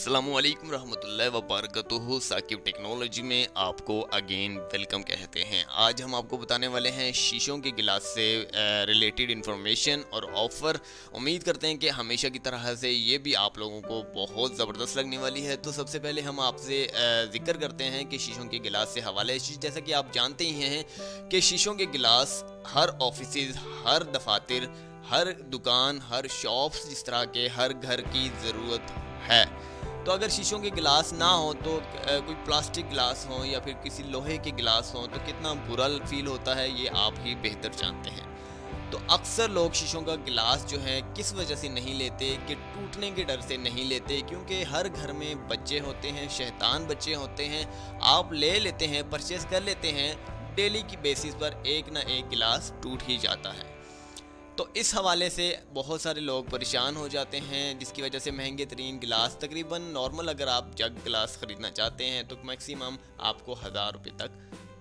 अस्सलामुअलैकुम रहमतुल्लाहि वबरकatuhu। साकिब टेक्नोलॉजी में आपको अगेन वेलकम कहते हैं। आज हम आपको बताने वाले हैं शीशों के गिलास से रिलेटेड इन्फॉर्मेशन और ऑफ़र। उम्मीद करते हैं कि हमेशा की तरह से ये भी आप लोगों को बहुत ज़बरदस्त लगने वाली है। तो सबसे पहले हम आपसे ज़िक्र करते हैं कि शीशों के गिलास से हवाले जैसा कि आप जानते ही हैं कि शीशों के गिलास हर ऑफिस, हर दफातर, हर दुकान, हर शॉप्स, जिस तरह के हर घर की ज़रूरत है। तो अगर शीशों के गिलास ना हो तो कोई प्लास्टिक गिलास हो या फिर किसी लोहे के गिलास हो तो कितना बुरा फील होता है, ये आप ही बेहतर जानते हैं। तो अक्सर लोग शीशों का गिलास जो है किस वजह से नहीं लेते कि टूटने के डर से नहीं लेते, क्योंकि हर घर में बच्चे होते हैं, शैतान बच्चे होते हैं। आप ले लेते हैं, परचेस कर लेते हैं, डेली की बेसिस पर एक ना एक गिलास टूट ही जाता है। तो इस हवाले से बहुत सारे लोग परेशान हो जाते हैं, जिसकी वजह से महंगे तरीन गिलास, तकरीबन नॉर्मल अगर आप जग गिलास ख़रीदना चाहते हैं तो मैक्सिमम आपको 1000 रुपये तक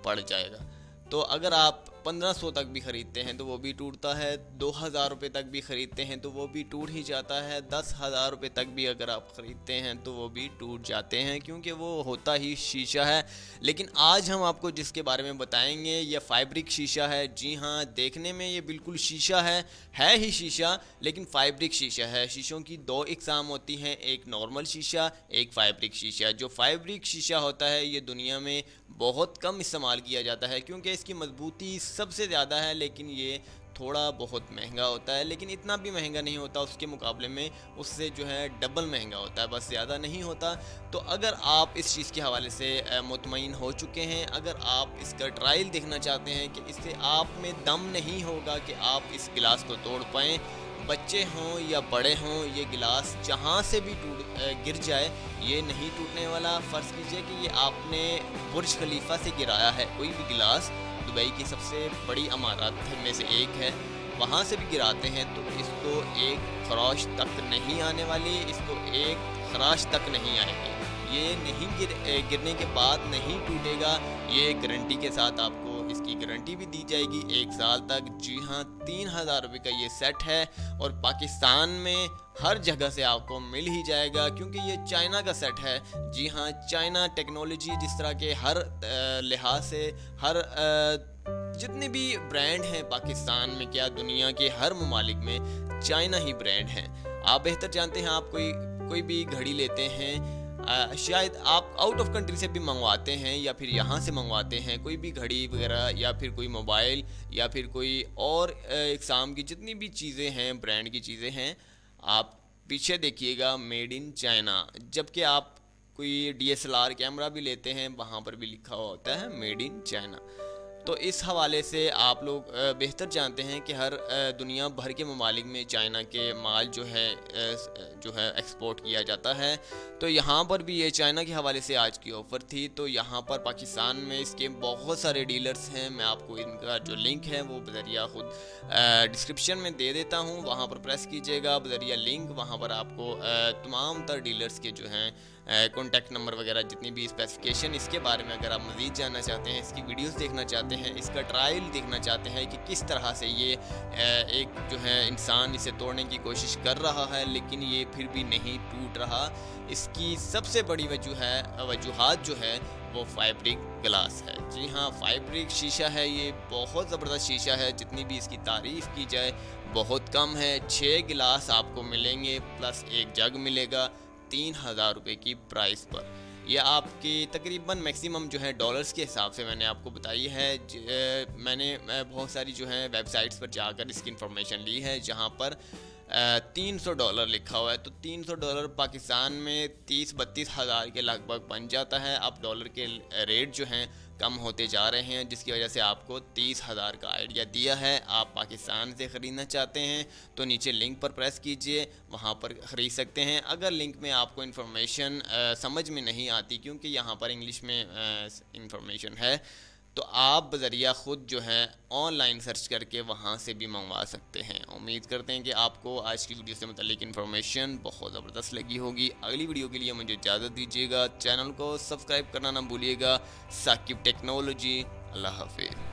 पड़ जाएगा। तो अगर आप 1500 तक भी ख़रीदते हैं तो वो भी टूटता है, 2000 रुपये तक भी ख़रीदते हैं तो वो भी टूट ही जाता है, 10,000 रुपये तक भी अगर आप ख़रीदते हैं तो वो भी टूट जाते हैं, क्योंकि वो होता ही शीशा है। लेकिन आज हम आपको जिसके बारे में बताएंगे ये फाइब्रिक शीशा है। जी हाँ, देखने में ये बिल्कुल शीशा है ही शीशा, लेकिन फाइब्रिक शीशा है। शीशों की दो इकसाम होती हैं, एक नॉर्मल शीशा, एक फाइब्रिक शीशा। जो फाइब्रिक शीशा होता है ये दुनिया में बहुत कम इस्तेमाल किया जाता है, क्योंकि इसकी मजबूती सबसे ज़्यादा है, लेकिन ये थोड़ा बहुत महंगा होता है। लेकिन इतना भी महंगा नहीं होता, उसके मुकाबले में उससे जो है डबल महंगा होता है, बस ज़्यादा नहीं होता। तो अगर आप इस चीज़ के हवाले से मुतमईन हो चुके हैं, अगर आप इसका ट्रायल देखना चाहते हैं कि इससे आप में दम नहीं होगा कि आप इस गिलास को तोड़ पाएँ, बच्चे हों या बड़े हों, ये गिलास जहाँ से भी गिर जाए ये नहीं टूटने वाला। फ़र्ज़ कीजिए कि ये आपने बुर्ज खलीफा से गिराया है कोई भी गिलास, दुबई की सबसे बड़ी इमारत में से एक है, वहाँ से भी गिराते हैं तो इसको एक खराश तक नहीं आने वाली, इसको एक खराश तक नहीं आएगी। ये नहीं गिरने के बाद नहीं टूटेगा। ये गारंटी के साथ आपको इसकी गारंटी भी दी जाएगी 1 साल तक। जी हाँ, 3000 रुपये का ये सेट है और पाकिस्तान में हर जगह से आपको मिल ही जाएगा, क्योंकि ये चाइना का सेट है। जी हाँ, चाइना टेक्नोलॉजी, जिस तरह के हर लिहाज से हर जितने भी ब्रांड हैं पाकिस्तान में, क्या दुनिया के हर ममालिक में चाइना ही ब्रांड हैं। आप बेहतर जानते हैं, आप कोई भी घड़ी लेते हैं, शायद आप आउट ऑफ कंट्री से भी मंगवाते हैं या फिर यहाँ से मंगवाते हैं, कोई भी घड़ी वगैरह या फिर कोई मोबाइल या फिर कोई और इकसाम की जितनी भी चीज़ें हैं, ब्रांड की चीज़ें हैं, आप पीछे देखिएगा मेड इन चाइना। जबकि आप कोई DSLR कैमरा भी लेते हैं, वहाँ पर भी लिखा हुआ होता है मेड इन चाइना। तो इस हवाले से आप लोग बेहतर जानते हैं कि हर दुनिया भर के ममालिक में चाइना के माल जो है एक्सपोर्ट किया जाता है। तो यहाँ पर भी ये चाइना के हवाले से आज की ऑफ़र थी। तो यहाँ पर पाकिस्तान में इसके बहुत सारे डीलर्स हैं, मैं आपको इनका जो लिंक है वो बज़रिया ख़ुद डिस्क्रिप्शन में दे देता हूँ, वहाँ पर प्रेस कीजिएगा बज़रिया लिंक। वहाँ पर आपको तमाम तर डीलर्स के जो हैं कॉन्टैक्ट नंबर वगैरह, जितनी भी स्पेसिफिकेशन, इसके बारे में अगर आप मज़ीद जानना चाहते हैं, इसकी वीडियोस देखना चाहते हैं, इसका ट्रायल देखना चाहते हैं कि किस तरह से ये एक जो है इंसान इसे तोड़ने की कोशिश कर रहा है लेकिन ये फिर भी नहीं टूट रहा, इसकी सबसे बड़ी वजूहात जो है वो फाइब्रिक गिलास है। जी हाँ, फाइब्रिक शीशा है, ये बहुत ज़बरदस्त शीशा है, जितनी भी इसकी तारीफ़ की जाए बहुत कम है। 6 गिलास आपको मिलेंगे प्लस एक जग मिलेगा 3000 रुपये की प्राइस पर। यह आपकी तकरीबन मैक्सिमम जो है डॉलर्स के हिसाब से मैंने आपको बताई है। मैंने बहुत सारी जो है वेबसाइट्स पर जाकर इसकी इन्फॉर्मेशन ली है, जहां पर $300 लिखा हुआ है। तो $300 पाकिस्तान में 30-32 हज़ार के लगभग बन जाता है। अब डॉलर के रेट जो हैं कम होते जा रहे हैं, जिसकी वजह से आपको 30,000 का आइडिया दिया है। आप पाकिस्तान से ख़रीदना चाहते हैं तो नीचे लिंक पर प्रेस कीजिए, वहाँ पर ख़रीद सकते हैं। अगर लिंक में आपको इन्फॉर्मेशन समझ में नहीं आती, क्योंकि यहाँ पर इंग्लिश में इन्फॉर्मेशन है, तो आप बज़रिया ख़ुद जो है ऑनलाइन सर्च करके वहाँ से भी मंगवा सकते हैं। उम्मीद करते हैं कि आपको आज की वीडियो से मुताल्लिक इन्फॉर्मेशन बहुत ज़बरदस्त लगी होगी। अगली वीडियो के लिए मुझे इजाज़त दीजिएगा। चैनल को सब्सक्राइब करना ना भूलिएगा। साकिब टेक्नोलॉजी। अल्लाह हाफ़िज़।